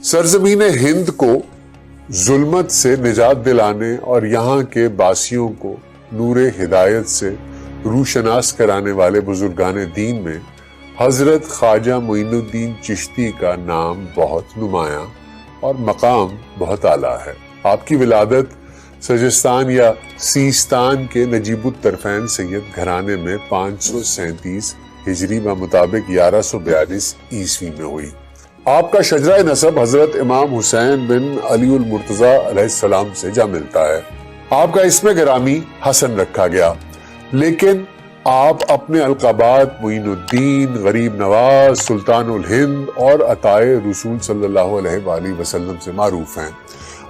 سرزمین ہند کو ظلمت سے نجات دلانے اور یہاں کے باسیوں کو نور ہدایت سے روشناس کرانے والے بزرگان دین میں حضرت خواجہ معین الدین چشتی کا نام بہت نمایاں اور مقام بہت اعلیٰ ہے۔ آپ کی ولادت سجستان یا سیستان کے نجیب الطرفین سید گھرانے میں 537 ہجری مطابق 1142 عیسوی میں ہوئی۔ آپ کا شجرہ نسب حضرت امام حسین بن علی المرتضیٰ علیہ السلام سے جا ملتا ہے۔ آپ کا اسم گرامی حسن رکھا گیا، لیکن آپ اپنے القابات معین الدین، غریب نواز، سلطان الہند اور عطائے رسول صلی اللہ علیہ وآلہ وسلم سے معروف ہیں۔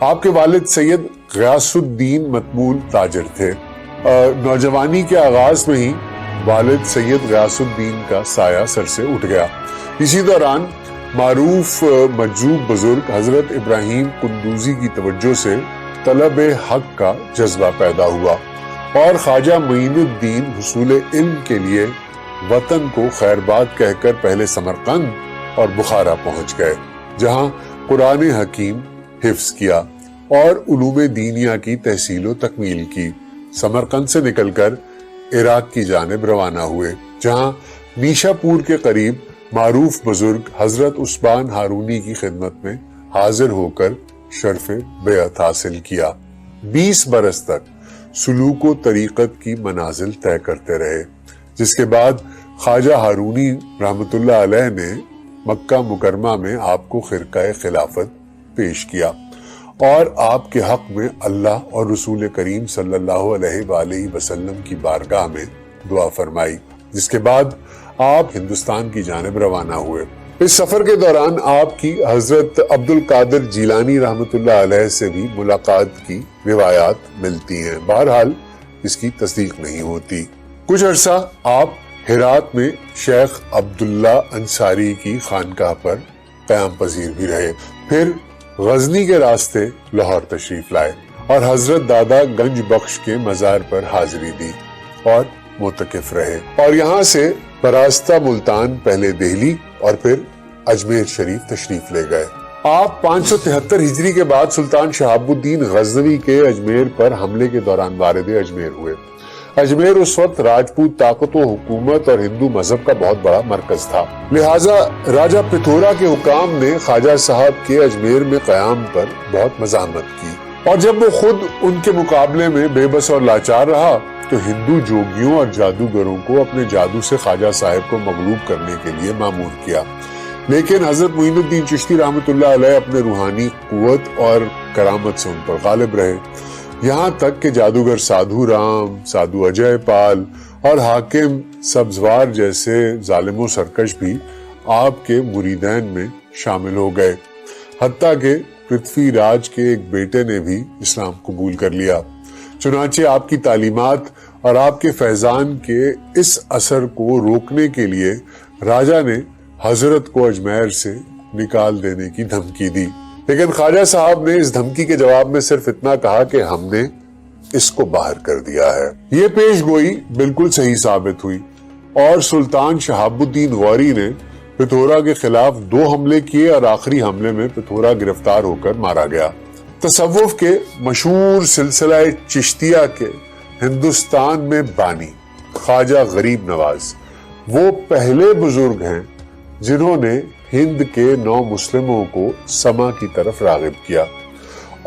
آپ کے والد سید غیاث الدین مطبول تاجر تھے۔ نوجوانی کے آغاز میں ہی والد سید غیاث الدین کا سایہ سر سے اٹھ گیا۔ اسی دوران معروف مجذوب بزرگ حضرت ابراہیم قندوزی کی توجہ سے طلب حق کا جذبہ پیدا ہوا اور خواجہ معین الدین حصول علم کے لیے وطن کو خیر باد کہہ کر پہلے سمرقند اور بخارا پہنچ گئے، جہاں قرآن حکیم حفظ کیا اور علوم دینیہ کی تحصیل و تکمیل کی۔ سمرقند سے نکل کر عراق کی جانب روانہ ہوئے، جہاں نیشا پور کے قریب معروف بزرگ حضرت عثمان ہارونی کی خدمت میں حاضر ہو کر شرف بیعت حاصل کیا۔ 20 برس تک سلوک و طریقت کی منازل طے کرتے رہے، جس کے بعد خواجہ ہارونی رحمت اللہ علیہ نے مکہ مکرمہ میں آپ کو خرقہ خلافت پیش کیا اور آپ کے حق میں اللہ اور رسول کریم صلی اللہ علیہ وآلہ وسلم کی بارگاہ میں دعا فرمائی، جس کے بعد آپ ہندوستان کی جانب روانہ ہوئے۔ اس سفر کے دوران آپ کی حضرت عبد القادر جیلانی رحمت اللہ علیہ سے بھی ملاقات کی روایات ملتی ہیں، بہرحال اس کی تصدیق نہیں ہوتی۔ کچھ عرصہ آپ ہرات میں شیخ عبداللہ انصاری کی خانقاہ پر قیام پذیر بھی رہے، پھر غزنی کے راستے لاہور تشریف لائے اور حضرت دادا گنج بخش کے مزار پر حاضری دی اور معتکف رہے، اور یہاں سے براستہ ملتان پہلے دہلی اور پھر اجمیر شریف تشریف لے گئے۔ آپ 573 ہجری کے بعد سلطان شہاب الدین غزنوی کے اجمیر پر حملے کے دوران وارد اجمیر ہوئے۔ اجمیر اس وقت راجپوت طاقت و حکومت اور ہندو مذہب کا بہت بڑا مرکز تھا، لہٰذا راجہ پتھورا کے حکام نے خواجہ صاحب کے اجمیر میں قیام پر بہت مزاحمت کی، اور جب وہ خود ان کے مقابلے میں بے بس اور لاچار رہا تو ہندو جوگیوں اور جادوگروں کو اپنے جادو سے خواجہ صاحب کو مغلوب کرنے کے لیے مامور کیا، لیکن حضرت معین الدین چشتی رحمت اللہ علیہ اپنے روحانی قوت اور کرامت سے ان پر غالب رہے، یہاں تک کہ جادوگر سادھو رام، سادھو اجے پال اور حاکم سبزوار جیسے ظالم و سرکش بھی آپ کے مریدین میں شامل ہو گئے، حتیٰ کہ پرتھوی راج کے ایک بیٹے نے بھی اسلام قبول کر لیا۔ چنانچہ آپ کی تعلیمات اور آپ کے فیضان کے اس اثر کو روکنے کے لیے راجہ نے حضرت کو اجمیر سے نکال دینے کی دھمکی دی، لیکن خواجہ صاحب نے اس دھمکی کے جواب میں صرف اتنا کہا کہ ہم نے اس کو باہر کر دیا ہے۔ یہ پیش گوئی بالکل صحیح ثابت ہوئی اور سلطان شہاب الدین غوری نے پتھورا کے خلاف 2 حملے کیے اور آخری حملے میں پتھورا گرفتار ہو کر مارا گیا۔ تصوف کے مشہور سلسلہ چشتیہ کے ہندوستان میں بانی خواجہ غریب نواز وہ پہلے بزرگ ہیں جنہوں نے ہند کے نو مسلموں کو سما کی طرف راغب کیا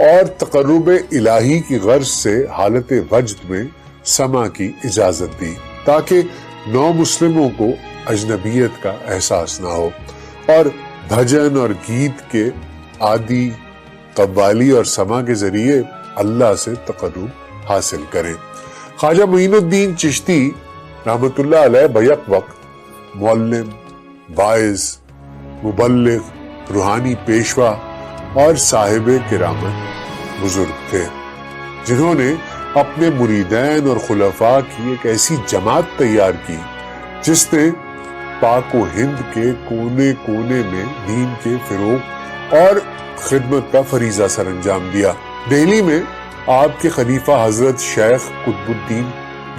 اور تقرب الہی کی غرض سے حالت وجد میں سما کی اجازت دی، تاکہ نو مسلموں کو اجنبیت کا احساس نہ ہو اور بھجن اور گیت کے عادی قوالی اور سما کے ذریعے اللہ سے تقرب حاصل کریں۔ خواجہ معین الدین چشتی رحمت اللہ علیہ بیک وقت معلم، واعظ، مبلغ، روحانی پیشوا اور صاحب کرامت بزرگ تھے، جنہوں نے اپنے مریدین اور خلفاء کی ایک ایسی جماعت تیار کی جس نے پاک و ہند کے کونے کونے میں دین کے فروغ اور خدمت کا فریضہ سر انجام دیا۔ دہلی میں آپ کے خلیفہ حضرت شیخ قطب الدین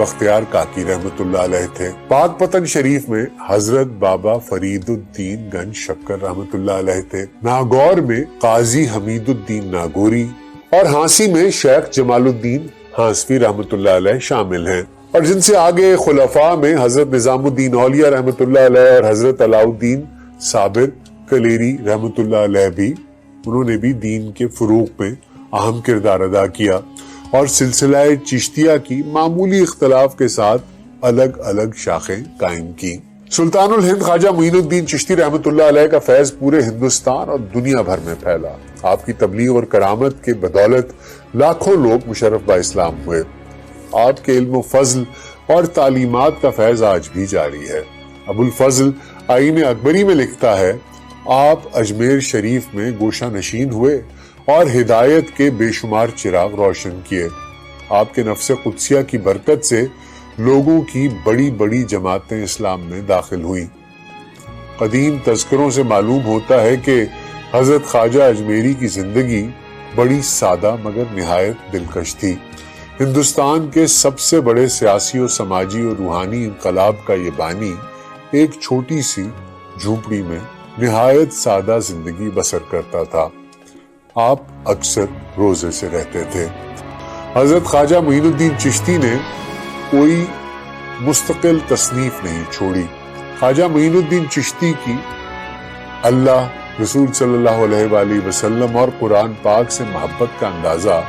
بختیار کاکی رحمت اللہ علیہ تھے۔ پاک پتن شریف میں حضرت بابا فرید الدین گنج شکر رحمت اللہ علیہ تھے۔ ناگور میں قاضی حمید الدین ناگوری اور ہانسی میں شیخ جمال الدین ہانسوی رحمت اللہ علیہ شامل ہیں، اور جن سے آگے خلفاء میں حضرت نظام الدین اولیاء رحمت اللہ علیہ اور حضرت علاء الدین صابر کلیری رحمت اللہ علیہ بھی، انہوں نے بھی دین کے فروغ میں اہم کردار ادا کیا اور سلسلہ چشتیہ کی معمولی اختلاف کے ساتھ الگ الگ شاخیں قائم کی۔ سلطان الہند خواجہ معین الدین چشتی رحمت اللہ علیہ کا فیض پورے ہندوستان اور دنیا بھر میں پھیلا۔ آپ کی تبلیغ اور کرامت کے بدولت لاکھوں لوگ مشرف با اسلام ہوئے۔ آپ کے علم و فضل اور تعلیمات کا فیض آج بھی جاری ہے۔ ابو الفضل آئین اکبری میں لکھتا ہے، آپ اجمیر شریف میں گوشہ نشین ہوئے اور ہدایت کے بے شمار چراغ روشن کیے۔ آپ کے نفس قدسیہ کی برکت سے لوگوں کی بڑی بڑی جماعتیں اسلام میں داخل ہوئیں۔ قدیم تذکروں سے معلوم ہوتا ہے کہ حضرت خواجہ اجمیری کی زندگی بڑی سادہ مگر نہایت دلکش تھی۔ ہندوستان کے سب سے بڑے سیاسی و سماجی اور روحانی انقلاب کا یہ بانی ایک چھوٹی سی جھونپڑی میں نہایت سادہ زندگی بسر کرتا تھا۔ آپ اکثر روزے سے رہتے تھے۔ حضرت خواجہ معین الدین چشتی نے کوئی مستقل تصنیف نہیں چھوڑی۔ خواجہ معین الدین چشتی کی اللہ، رسول صلی اللہ علیہ وآلہ وسلم اور قرآن پاک سے محبت کا اندازہ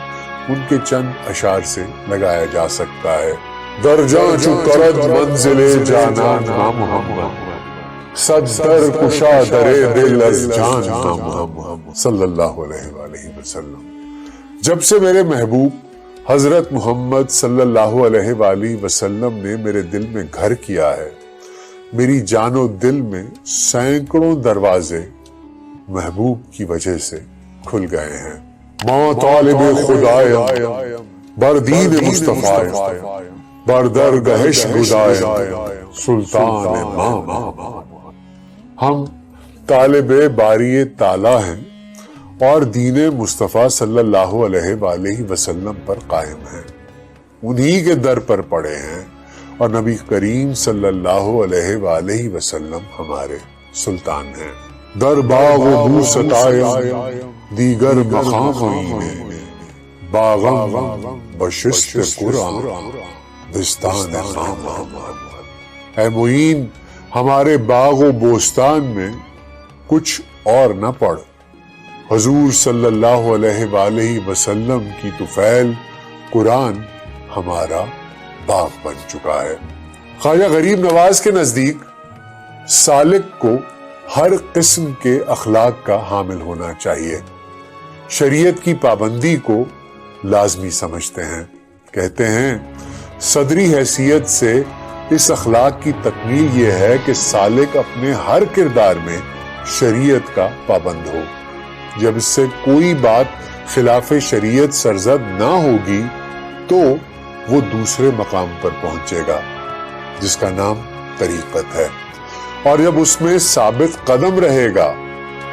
ان کے چند اشعار سے لگایا جا سکتا ہے۔ درجاں چو کرد منزل جانان ما محمد، صد در کشا در دل از جان ما محمد صلی اللہ علیہ وآلہ وسلم۔ جب سے میرے محبوب حضرت محمد صلی اللہ علیہ وآلہ وسلم نے میرے دل میں گھر کیا ہے، میری جان و دل میں سینکڑوں دروازے محبوب کی وجہ سے کھل گئے ہیں۔ ماں طالب خدایم بر دین مصطفی، بر درگہش گدایم سلطان ماں۔ ہم طالب باری تعالی ہیں اور دین مصطفیٰ صلی اللہ علیہ وآلہ وسلم پر قائم ہیں، انہی کے در پر پڑے ہیں، اور نبی کریم صلی اللہ علیہ وآلہ وسلم ہمارے سلطان ہیں۔ در باغ و بوست آیم دیگر مقام باغم بشست قرآن بستان خام۔ اے معین، ہمارے باغ و بوستان میں کچھ اور نہ پڑ، حضور صلی اللہ علیہ وآلہ وسلم کی طفیل قرآن ہمارا باغ بن چکا ہے۔ خواجہ غریب نواز کے نزدیک سالک کو ہر قسم کے اخلاق کا حامل ہونا چاہیے، شریعت کی پابندی کو لازمی سمجھتے ہیں۔ کہتے ہیں صدری حیثیت سے اس اخلاق کی تکمیل یہ ہے کہ سالک اپنے ہر کردار میں شریعت کا پابند ہو۔ جب اس سے کوئی بات خلاف شریعت سرزد نہ ہوگی تو وہ دوسرے مقام پر پہنچے گا جس کا نام طریقت ہے، اور جب اس میں ثابت قدم رہے گا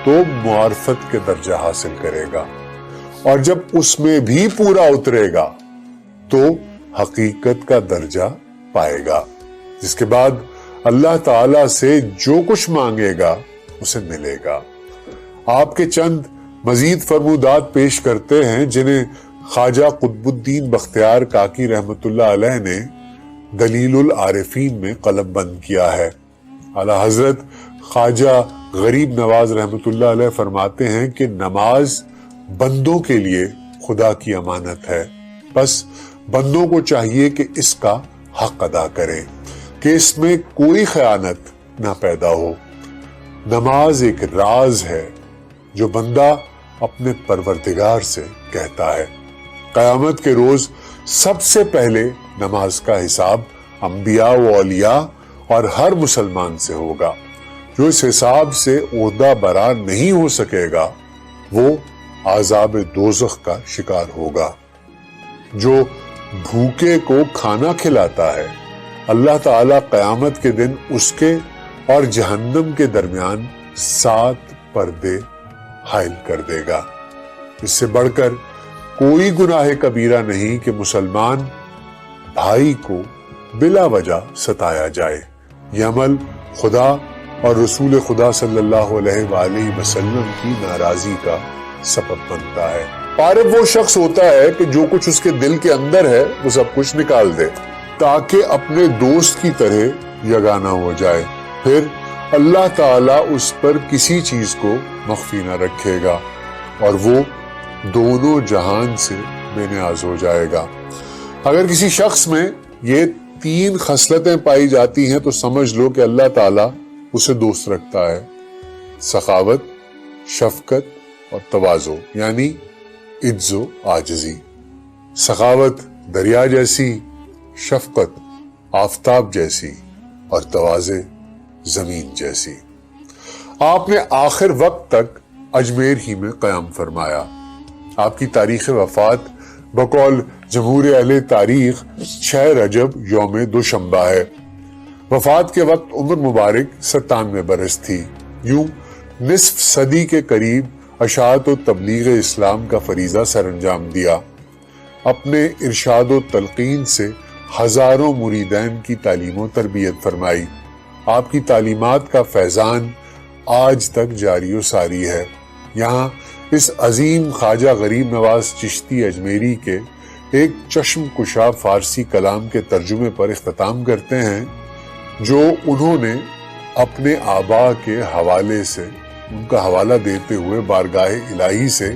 تو معرفت کے درجہ حاصل کرے گا، اور جب اس میں بھی پورا اترے گا تو حقیقت کا درجہ پائے گا، جس کے بعد اللہ تعالی سے جو کچھ مانگے گا اسے ملے گا۔ آپ کے چند مزید فرمودات پیش کرتے ہیں جنہیں خواجہ قطب الدین بختیار کاکی رحمت اللہ علیہ نے دلیل العارفین میں قلم بند کیا ہے۔ اعلیٰ حضرت خواجہ غریب نواز رحمت اللہ علیہ فرماتے ہیں کہ نماز بندوں کے لیے خدا کی امانت ہے، بس بندوں کو چاہیے کہ اس کا حق ادا کریں، کہ اس میں کوئی خیانت نہ پیدا ہو۔ نماز ایک راز ہے جو بندہ اپنے پروردگار سے کہتا ہے۔ قیامت کے روز سب سے پہلے نماز کا حساب انبیاء و اولیاء اور ہر مسلمان سے ہوگا۔ جو اس حساب سے عہدہ برا نہیں ہو سکے گا وہ عذاب دوزخ کا شکار ہوگا۔ جو بھوکے کو کھانا کھلاتا ہے اللہ تعالیٰ قیامت کے دن اس کے اور جہنم کے درمیان 7 پردے حائل کر دے گا۔ اس سے بڑھ کر کوئی گناہ کبیرہ نہیں کہ مسلمان بھائی کو بلا وجہ ستایا جائے۔ یہ عمل خدا اور رسول خدا صلی اللہ علیہ وآلہ وسلم کی ناراضی کا سبب بنتا ہے۔ عارف وہ شخص ہوتا ہے کہ جو کچھ اس کے دل کے اندر ہے وہ سب کچھ نکال دے تاکہ اپنے دوست کی طرح یگانہ ہو جائے، پھر اللہ تعالیٰ اس پر کسی چیز کو مخفی نہ رکھے گا اور وہ دونوں جہان سے بے نیاز ہو جائے گا۔ اگر کسی شخص میں یہ 3 خصلتیں پائی جاتی ہیں تو سمجھ لو کہ اللہ تعالیٰ اسے دوست رکھتا ہے۔ سخاوت، شفقت اور تواضع، یعنی عجز و عاجزی۔ سخاوت دریا جیسی، شفقت آفتاب جیسی اور تواضع زمین جیسی۔ آپ نے آخر وقت تک اجمیر ہی میں قیام فرمایا۔ آپ کی تاریخ وفات بقول جمہور اہل تاریخ 6 رجب یوم دوشنبہ ہے۔ وفات کے وقت عمر مبارک 97 برس تھی۔ یوں نصف صدی کے قریب اشاعت و تبلیغ اسلام کا فریضہ سر انجام دیا۔ اپنے ارشاد و تلقین سے ہزاروں مریدین کی تعلیم و تربیت فرمائی۔ آپ کی تعلیمات کا فیضان آج تک جاری و ساری ہے۔ یہاں اس عظیم خواجہ غریب نواز چشتی اجمیری کے ایک چشم کشا فارسی کلام کے ترجمے پر اختتام کرتے ہیں جو انہوں نے اپنے آبا کے حوالے سے، ان کا حوالہ دیتے ہوئے بارگاہ الہی سے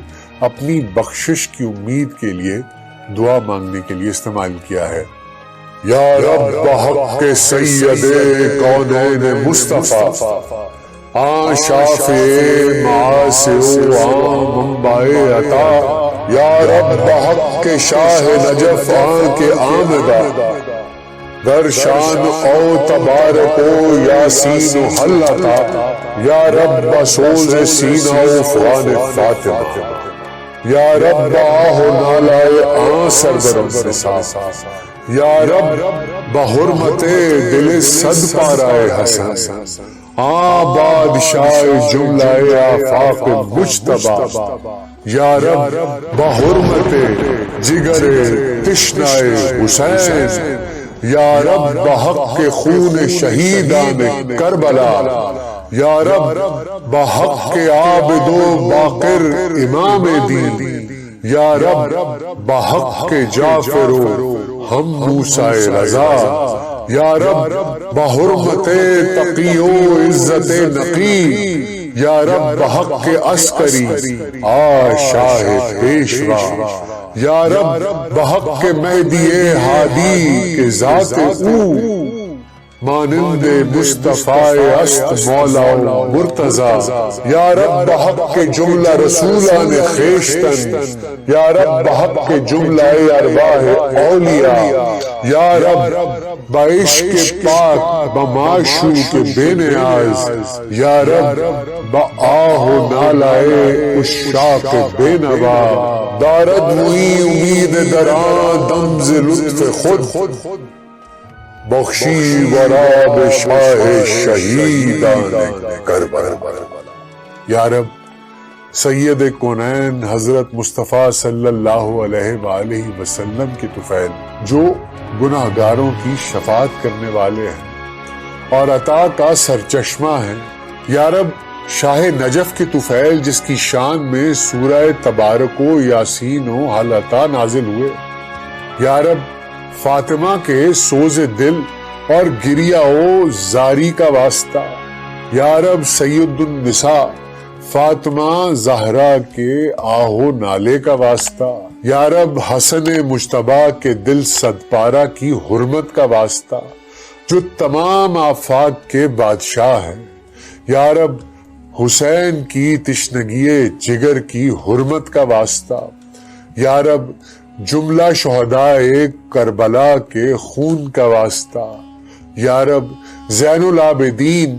اپنی بخشش کی امید کے لیے دعا مانگنے کے لیے استعمال کیا ہے۔ یا رب حق کے سید کونین مصطفیٰ، آن شافع معاصر آن منبع عطا، یا رب حق کے شاہ نجف آن کے آمدہ، در شان او تبارک و یاسین و حلتا، یا رب بسوز سینہ و فوان فاطمہ، یا رب آہ و نالائے آن سرگرم نساء، یا رب بحرمت دل صد پارائے حسن، آن بادشاہ جملہ آفاق مجتبہ، یا رب بحرمت جگر تشنائے حسین، یا رب بحق خون شہیدان کربلا، یا رب بحق عابد و باقر امام دین، یا رب بحق جعفر و ہم موسیٰ رضا، یا رب بحرمت تقی و عزت نقی، یا رب بحق عسکری آ شاہ پیشوا، یا رب بحق مہدی ہادی کے ذات او، مانند مصطفیٰ است مولا و مرتضی، یا رب بحق جملہ رسولان خیشتن، یا رب بحق جملہ ارواح اولیاء، یا رب بعشق پاک بمعشوق بے نیاز، یا رب بآہ و نالائے عشاق بے نوا، دارد ہوئی امید دران دمز لطف خود، بخشی وراب شاہ شہیدان کربلا۔ یا رب سید کونین حضرت مصطفیٰ صلی اللہ علیہ وآلہ وسلم کے طفیل جو گناہگاروں کی شفاعت کرنے والے ہیں اور عطا کا سرچشمہ ہیں، یا رب شاہ نجف کے طفیل جس کی شان میں سورہ تبارک و یاسین و حل عطا نازل ہوئے، یا رب فاطمہ کے سوز دل اور گریہ و زاری کا واسطہ، یا رب سید النساء فاطمہ زہرا کے آہ و نالے کا واسطہ، یا رب حسن مجتبی کے دل صد پارہ کی حرمت کا واسطہ جو تمام آفاق کے بادشاہ ہیں، یا رب حسین کی تشنگی جگر کی حرمت کا واسطہ، یا رب جملہ شہدائے کربلا کے خون کا واسطہ، یا رب زین العابدین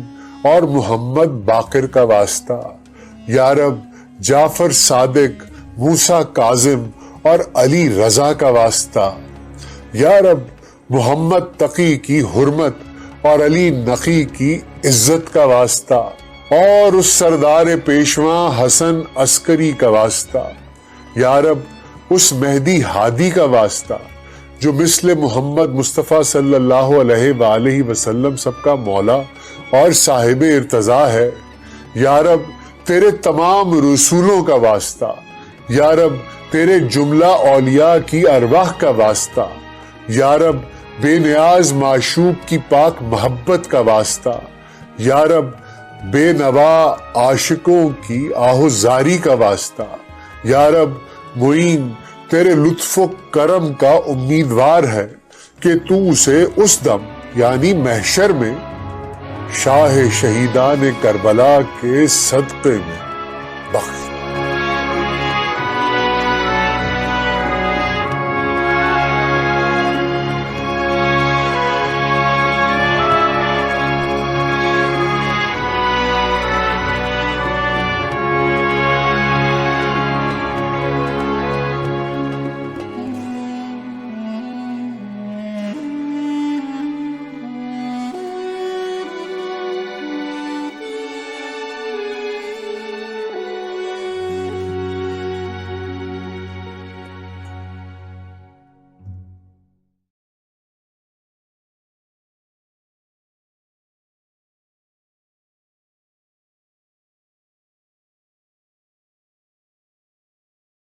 اور محمد باقر کا واسطہ، یا رب جعفر صادق، موسیٰ کاظم اور علی رضا کا واسطہ، یا رب محمد تقی کی حرمت اور علی نقی کی عزت کا واسطہ، اور اس سردار پیشواں حسن عسکری کا واسطہ، یا رب اس مہدی ہادی کا واسطہ جو مثل محمد مصطفیٰ صلی اللہ علیہ وآلہ وسلم سب کا مولا اور صاحب ارتضا ہے۔ یا رب تیرے تمام رسولوں کا واسطہ، یا رب تیرے جملہ اولیاء کی ارواح کا واسطہ، یا رب بے نیاز معشوق کی پاک محبت کا واسطہ، یا رب بے نوا عاشقوں کی آہوزاری کا واسطہ، یا رب معین تیرے لطف و کرم کا امیدوار ہے کہ تو اسے اس دم یعنی محشر میں شاہ شہیدان کربلا کے صدقے میں